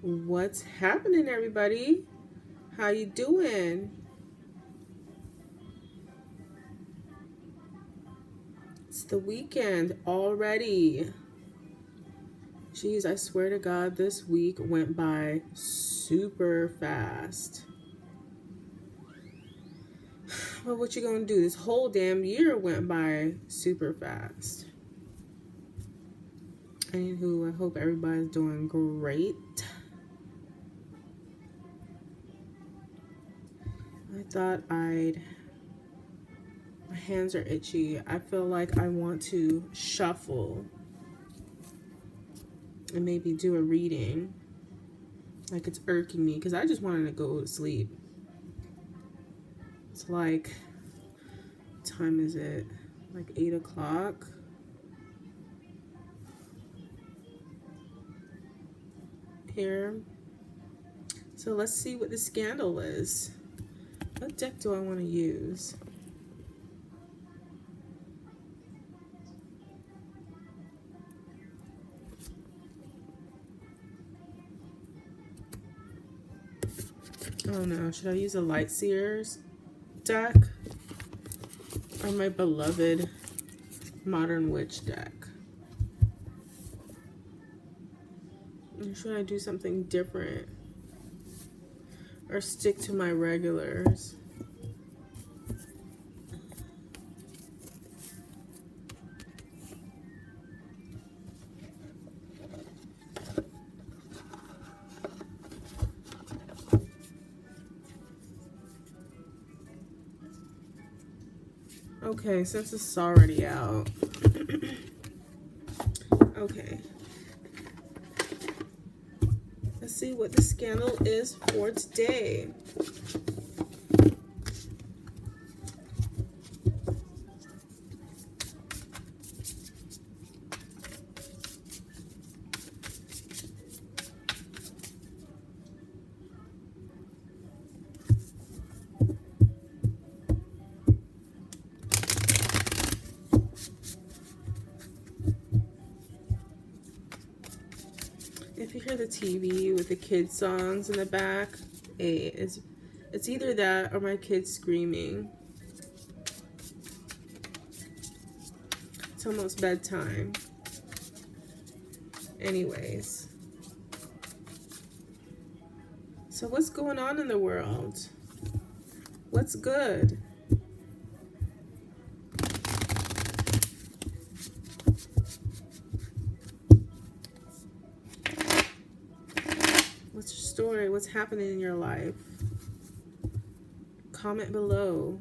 What's happening, everybody? How you doing? It's the weekend already. Jeez, I swear to God, this week went by super fast. But what you gonna do? This whole damn year went by super fast. Anywho, I hope everybody's doing great. I thought my hands are itchy. I feel like I want to shuffle and maybe do a reading. Like it's irking me because I just wanted to go to sleep. It's like, what time is it? Like 8 o'clock. Here. So let's see what the scandal is. What deck do I want to use? Oh no, should I use a Light Seers deck? Or my beloved Modern Witch deck? Or should I do something different? Or stick to my regulars? Okay, since it's already out. Okay. Let's see what the scandal is for today. If you hear the TV with the kids' songs in the back, it's either that or my kids screaming. It's almost bedtime. Anyways. So what's going on in the world? What's good? What's your story? What's happening in your life? Comment below.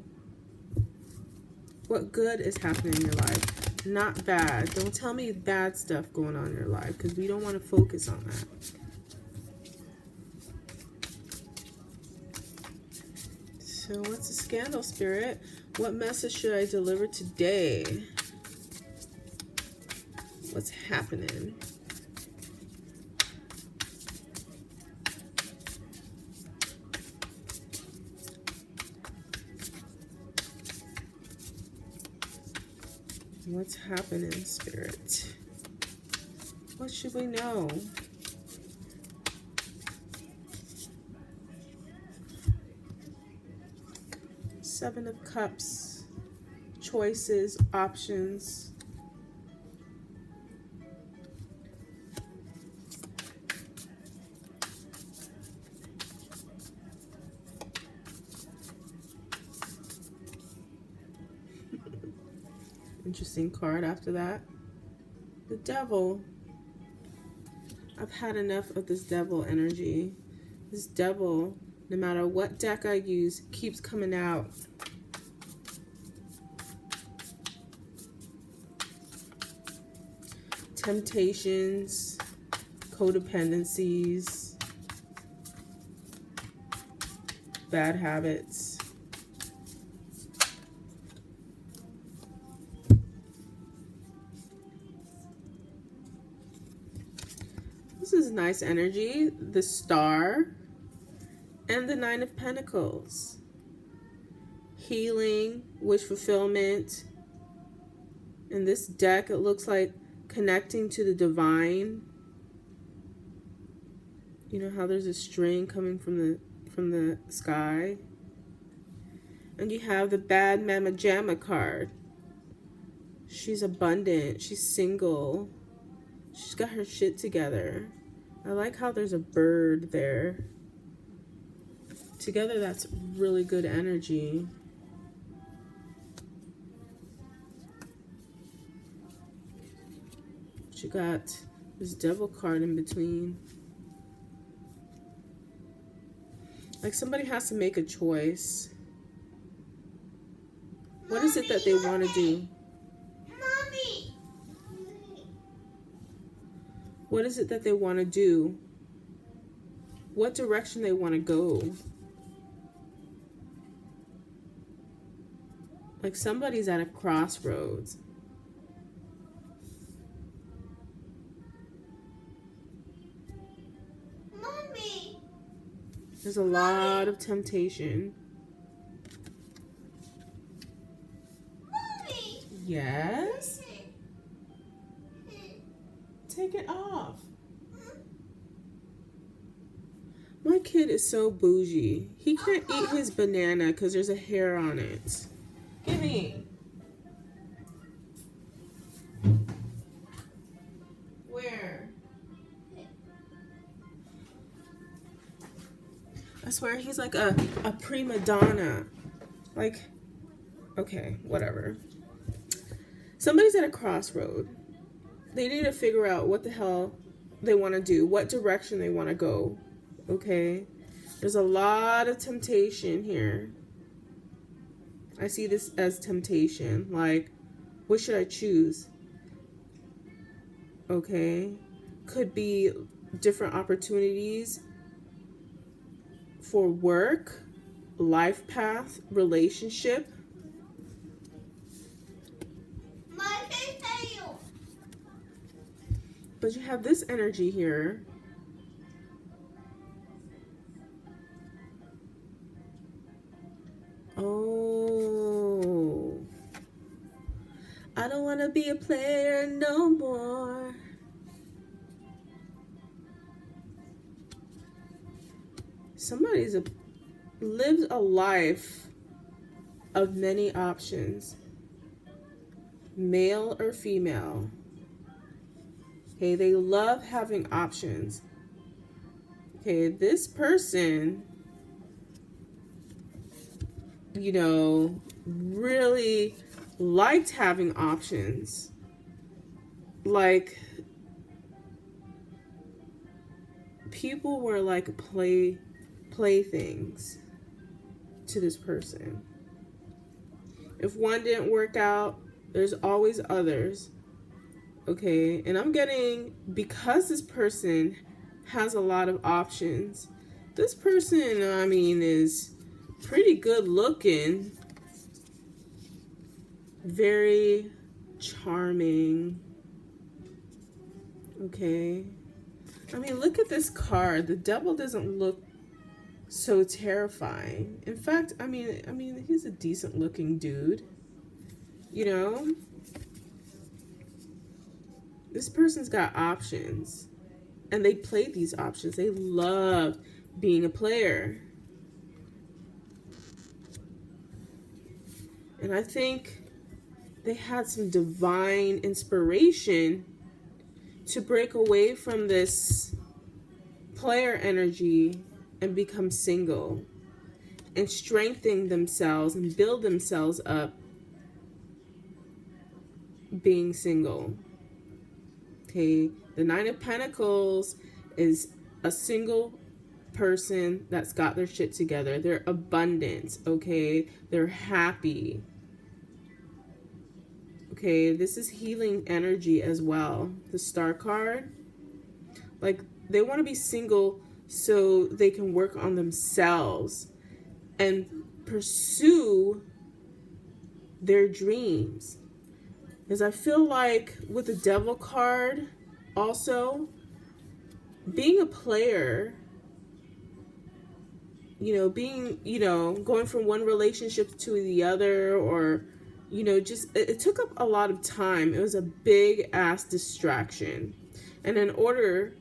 What good is happening in your life? Not bad. Don't tell me bad stuff going on in your life because we don't want to focus on that. So what's the scandal, Spirit? What message should I deliver today? What's happening? What's happening, Spirit? What should we know? Seven of Cups. Choices, options. Interesting card after that. The Devil. I've had enough of this Devil energy. This Devil, no matter what deck I use, keeps coming out. Temptations, codependencies, bad habits. This is nice energy. The Star and the Nine of Pentacles. Healing, wish fulfillment. In this deck, it looks like connecting to the divine. You know how there's a string coming from the sky? And you have the Bad Mama Jamma card. She's abundant. She's single. She's got her shit together. I like how there's a bird there. Together, that's really good energy. She got this Devil card in between. Like somebody has to make a choice. What is it that they want to do? Mommy. What is it that they want to do? What direction they want to go? Like somebody's at a crossroads. Mommy. There's a lot of temptation. Mommy. Yes? Take it off. My kid is so bougie. He can't eat his banana because there's a hair on it. Give me. Where? I swear he's like a prima donna. Like, okay, whatever. Somebody's at a crossroad. They need to figure out what the hell they want to do, what direction they want to go. Okay? There's a lot of temptation here. I see this as temptation. Like, what should I choose? Okay? Could be different opportunities for work, life path, relationship. But you have this energy here. Oh. I don't want to be a player no more. Somebody's lives a life of many options. Male or female. Okay, they love having options. Okay, this person, you know, really liked having options. Like, people were like playthings to this person. If one didn't work out, there's always others. Okay, and I'm getting, because this person has a lot of options, this person, I mean, is pretty good looking, very charming. Okay, I mean, look at this card. The devil doesn't look so terrifying. In fact, I mean, he's a decent looking dude, you know? This person's got options, and they played these options. They loved being a player. And I think they had some divine inspiration to break away from this player energy and become single and strengthen themselves and build themselves up being single. Okay, the Nine of Pentacles is a single person that's got their shit together. They're abundant, okay? They're happy. Okay, this is healing energy as well. The Star card, like, they want to be single so they can work on themselves and pursue their dreams. Because I feel like with the Devil card, also, being a player, you know, going from one relationship to the other, or, you know, just, it took up a lot of time. It was a big ass distraction. And in order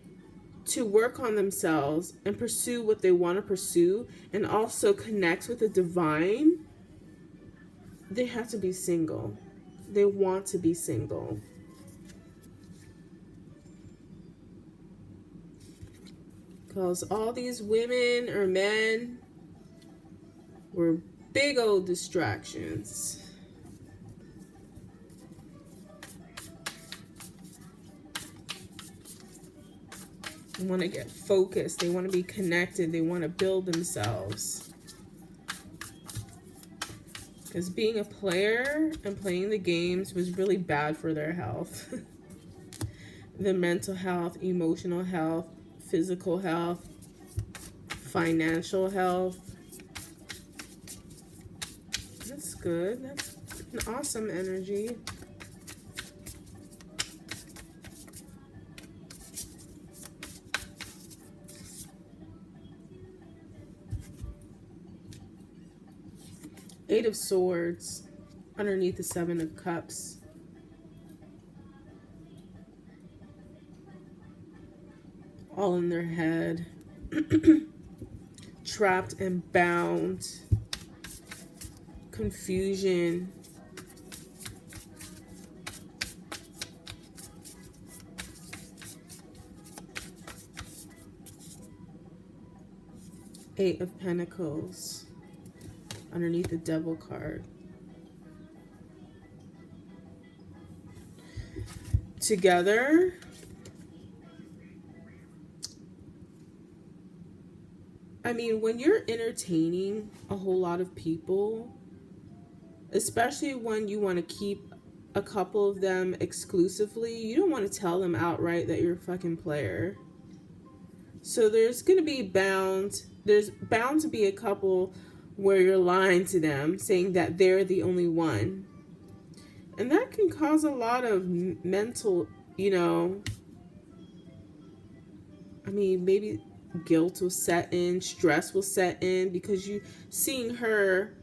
to work on themselves and pursue what they want to pursue and also connect with the divine, they have to be single. They want to be single. Because all these women or men were big old distractions. They want to get focused. They want to be connected. They want to build themselves. Because being a player and playing the games was really bad for their health. The mental health, emotional health, physical health, financial health. That's good. That's an awesome energy. Eight of Swords underneath the Seven of Cups. All in their head. Trapped and bound. Confusion. Eight of Pentacles underneath the Devil card. Together, I mean, when you're entertaining a whole lot of people, especially when you want to keep a couple of them exclusively, you don't want to tell them outright that you're a fucking player. So there's bound to be a couple where you're lying to them, saying that they're the only one. And that can cause a lot of mental, maybe guilt will set in, stress will set in, because you seeing her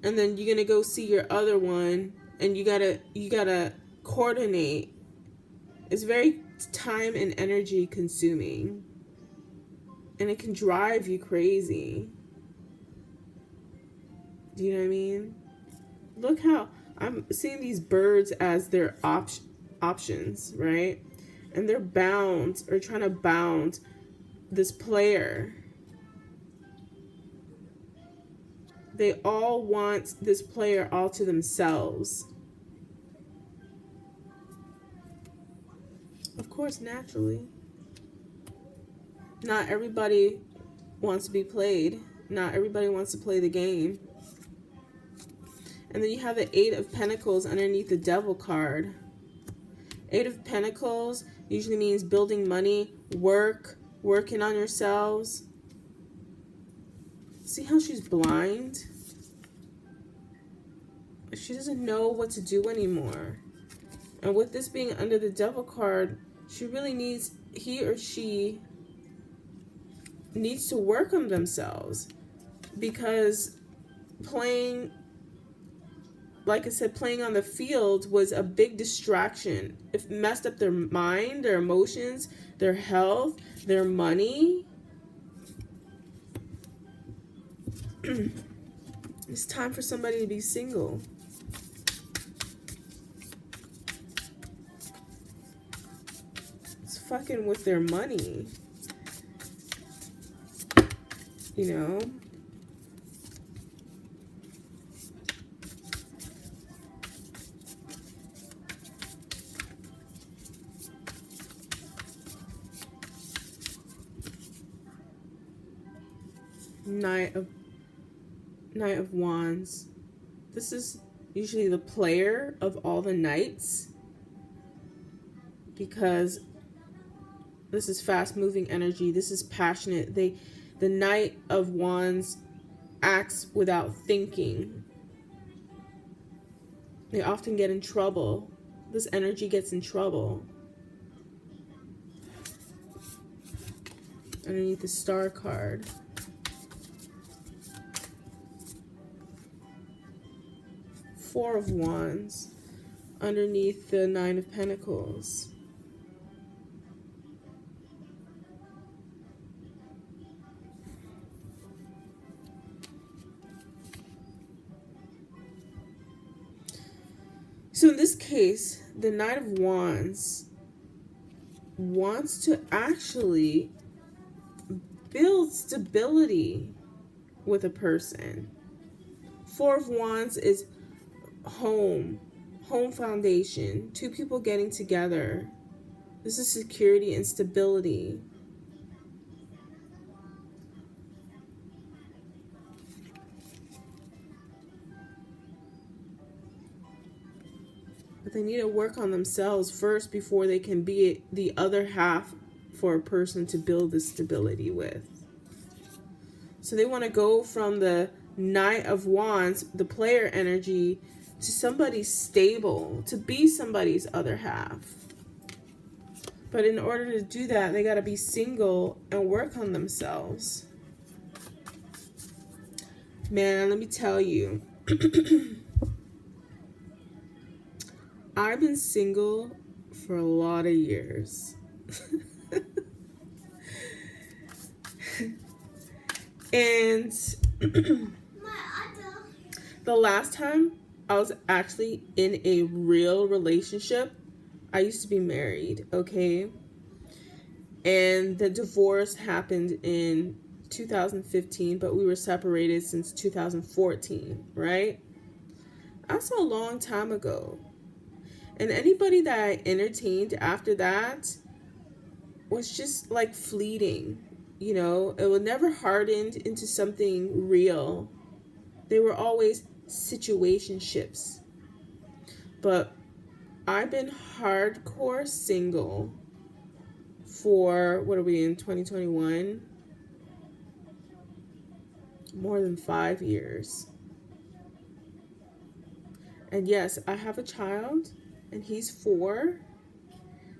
and then you're gonna go see your other one and you gotta coordinate. It's very time and energy consuming, and it can drive you crazy. Do you know what I mean? Look how I'm seeing these birds as their options, right? And they're bound or trying to bound this player. They all want this player all to themselves. Of course, naturally. Not everybody wants to be played. Not everybody wants to play the game. And then you have the Eight of Pentacles underneath the Devil card. Eight of Pentacles usually means building money, working on yourselves. See how she's blind? She doesn't know what to do anymore. And with this being under the Devil card, she really needs, he or she needs to work on themselves. Because playing, like I said, playing on the field was a big distraction. It messed up their mind, their emotions, their health, their money. It's time for somebody to be single. It's fucking with their money. You know? Knight of Wands. This is usually the player of all the knights, because this is fast-moving energy. This is passionate. The Knight of Wands acts without thinking. They often get in trouble. This energy gets in trouble. Underneath the Star card. Four of Wands underneath the Nine of Pentacles. So in this case, the Knight of Wands wants to actually build stability with a person. Four of Wands is home foundation, two people getting together. This is security and stability. But they need to work on themselves first before they can be the other half for a person to build this stability with. So they want to go from the Knight of Wands, the player energy, to somebody stable, to be somebody's other half. But in order to do that, they got to be single and work on themselves. Man, let me tell you. I've been single for a lot of years. And the last time I was actually in a real relationship, I used to be married, okay? And the divorce happened in 2015, but we were separated since 2014, right? That's a long time ago. And anybody that I entertained after that was just like fleeting, you know? It was never hardened into something real. They were always situationships. But I've been hardcore single for, what are we in, 2021? More than 5 years. And yes, I have a child, and he's 4.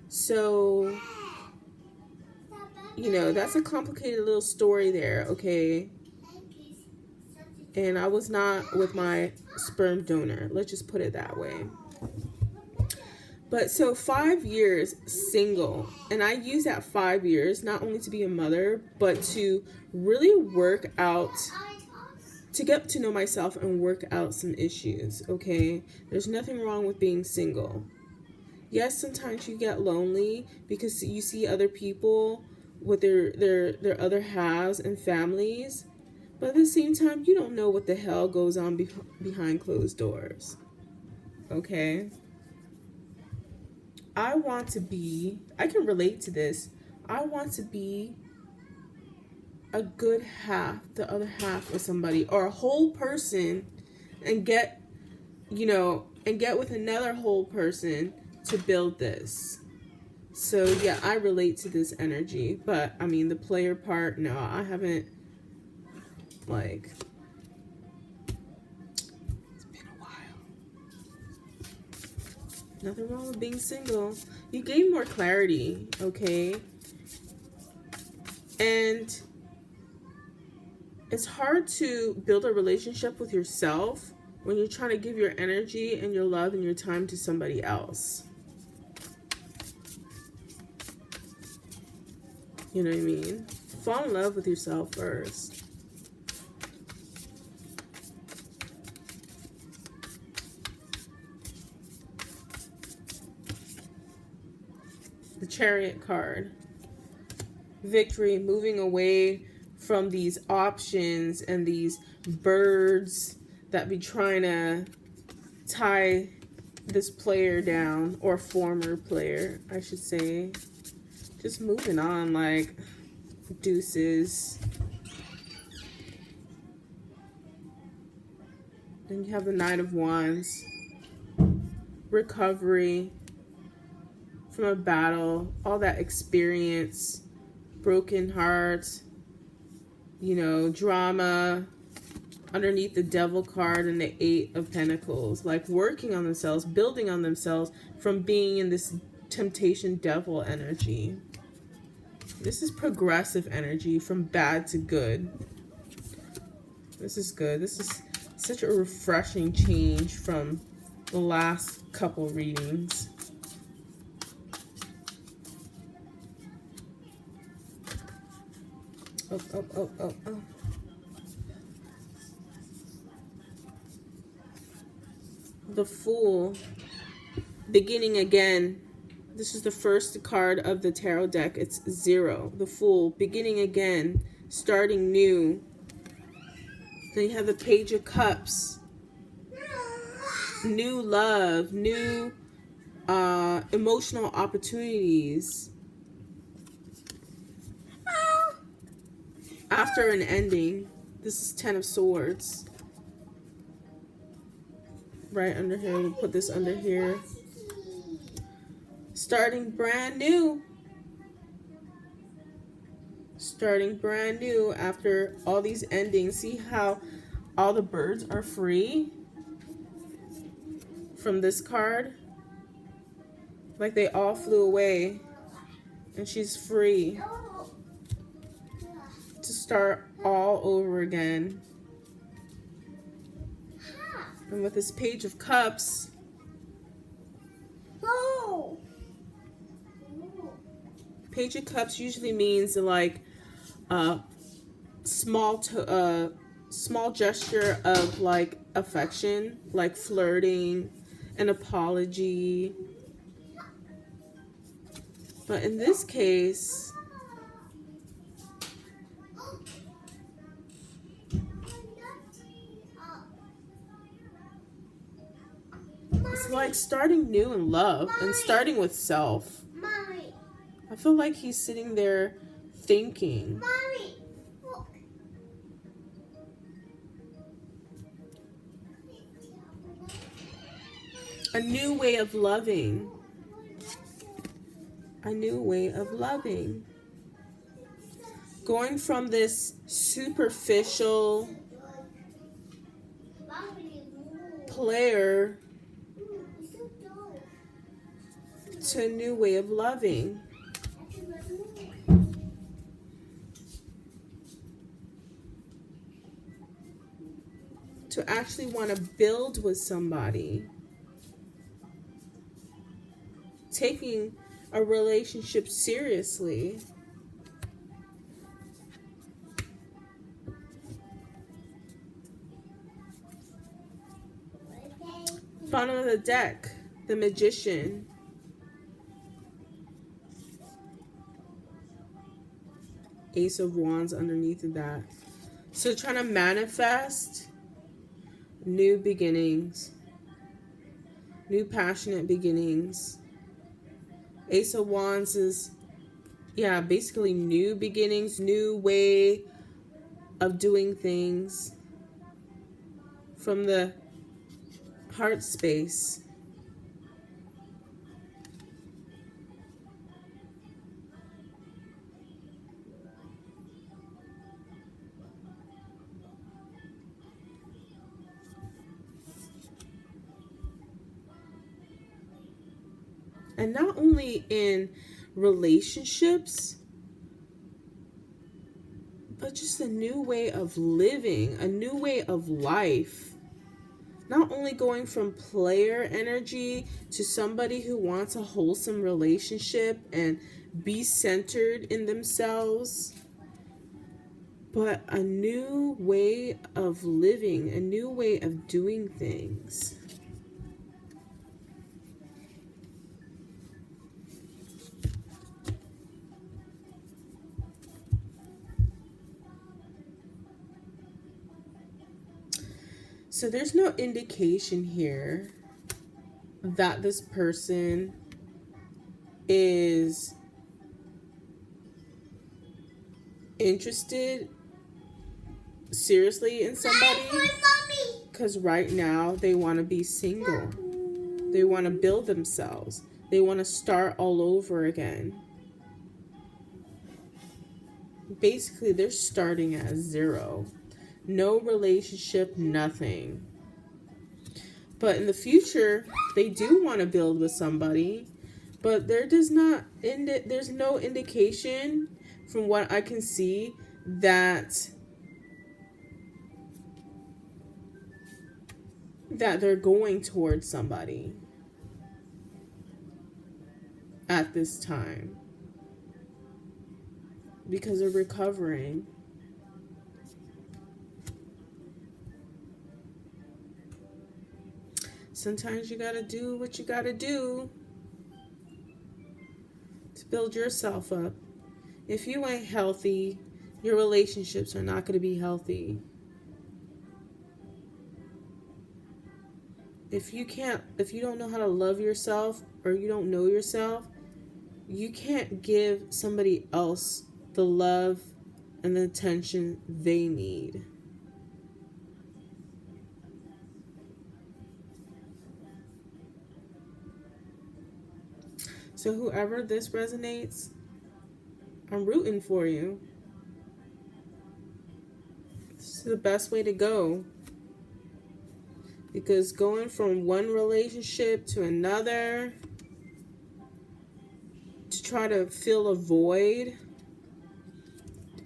So, you know, that's a complicated little story there, okay? And I was not with my sperm donor. Let's just put it that way. But so 5 years single. And I use that 5 years not only to be a mother, but to really work out, to get to know myself and work out some issues, okay? There's nothing wrong with being single. Yes, sometimes you get lonely because you see other people with their other halves and families. But at the same time, you don't know what the hell goes on behind closed doors. Okay? I can relate to this. I want to be a good half, the other half of somebody, or a whole person, and get with another whole person to build this. So yeah, I relate to this energy. But I mean, the player part, no, I haven't, like, it's been a while. Nothing wrong with being single. You gain more clarity, okay? And it's hard to build a relationship with yourself when you're trying to give your energy and your love and your time to somebody else. You know what I mean? Fall in love with yourself first. The Chariot card. Victory, moving away from these options and these birds that be trying to tie this player down, or former player, I should say. Just moving on, like, deuces. Then you have the Knight of Wands. Recovery from a battle, all that experience, broken heart, you know, drama. Underneath the Devil card and the 8 of Pentacles, like working on themselves, building on themselves from being in this temptation devil energy. This is progressive energy, from bad to good. This is good. This is such a refreshing change from the last couple readings. Oh. The Fool. Beginning again. This is the first card of the tarot deck. It's 0, the Fool. Beginning again, starting new. Then you have the Page of Cups. New love, new emotional opportunities. After an ending. This is 10 of Swords. Right under here. We'll put this under here. Starting brand new. Starting brand new after all these endings. See how all the birds are free from this card? Like they all flew away. And she's free to start all over again. And with this Page of Cups, Page of Cups usually means like a small gesture of like affection, like flirting, an apology. But in this case, it's like starting new in love and starting with self. Mommy. I feel like he's sitting there thinking. Mommy. Look. A new way of loving. A new way of loving. Going from this superficial player to a new way of loving. To actually want to build with somebody. Taking a relationship seriously. Bottom of the deck, the Magician. Ace of Wands underneath of that. So trying to manifest new beginnings. New passionate beginnings. Ace of Wands is, yeah, basically new beginnings, new way of doing things from the heart space. And not only in relationships, but just a new way of living, a new way of life. Not only going from player energy to somebody who wants a wholesome relationship and be centered in themselves, but a new way of living, a new way of doing things. So there's no indication here that this person is interested seriously in somebody. Because right now they want to be single. They want to build themselves. They want to start all over again. Basically, they're starting at 0. No relationship, nothing. But in the future, they do want to build with somebody. But there's no indication from what I can see that they're going towards somebody at this time. Because they're recovering. Sometimes you gotta do what you gotta do to build yourself up. If you ain't healthy, your relationships are not gonna be healthy. If you don't know how to love yourself, or you don't know yourself, you can't give somebody else the love and the attention they need. So whoever this resonates, I'm rooting for you. This is the best way to go. Because going from one relationship to another to try to fill a void,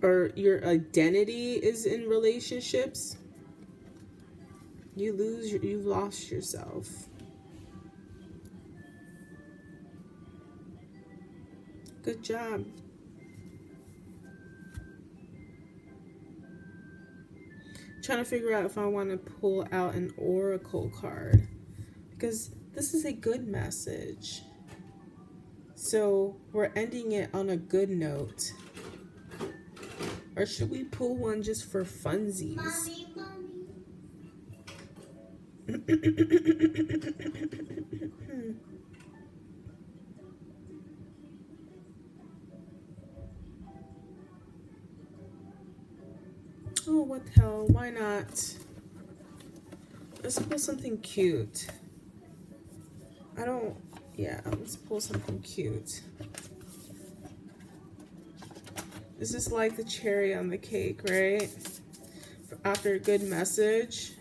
or your identity is in relationships, you've lost yourself. Good job. Trying to figure out if I want to pull out an oracle card, because this is a good message. So we're ending it on a good note. Or should we pull one just for funsies? Oh, what the hell? Why not? Let's pull something cute. Let's pull something cute. This is like the cherry on the cake, right? After a good message.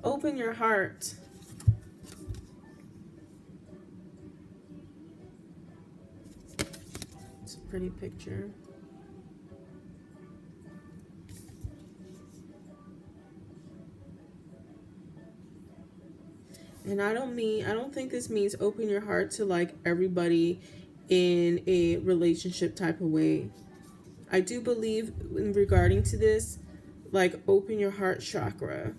Open your heart. It's a pretty picture. And I don't think this means open your heart to like everybody in a relationship type of way. I do believe in regarding to this, like open your heart chakra.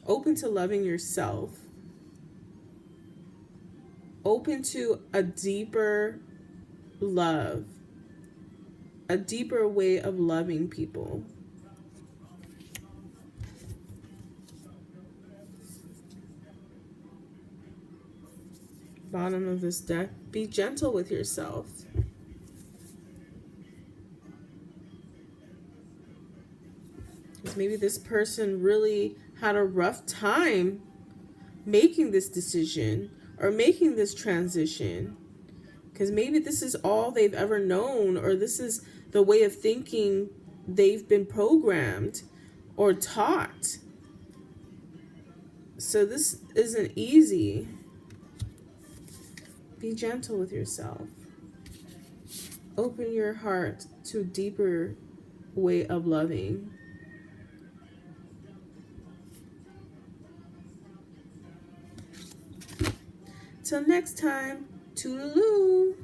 Open to loving yourself. Open to a deeper love. A deeper way of loving people. Bottom of this deck, be gentle with yourself. Because maybe this person really had a rough time making this decision or making this transition. Because maybe this is all they've ever known, or this is the way of thinking they've been programmed or taught. So this isn't easy. Be gentle with yourself. Open your heart to a deeper way of loving. Till next time, toodaloo.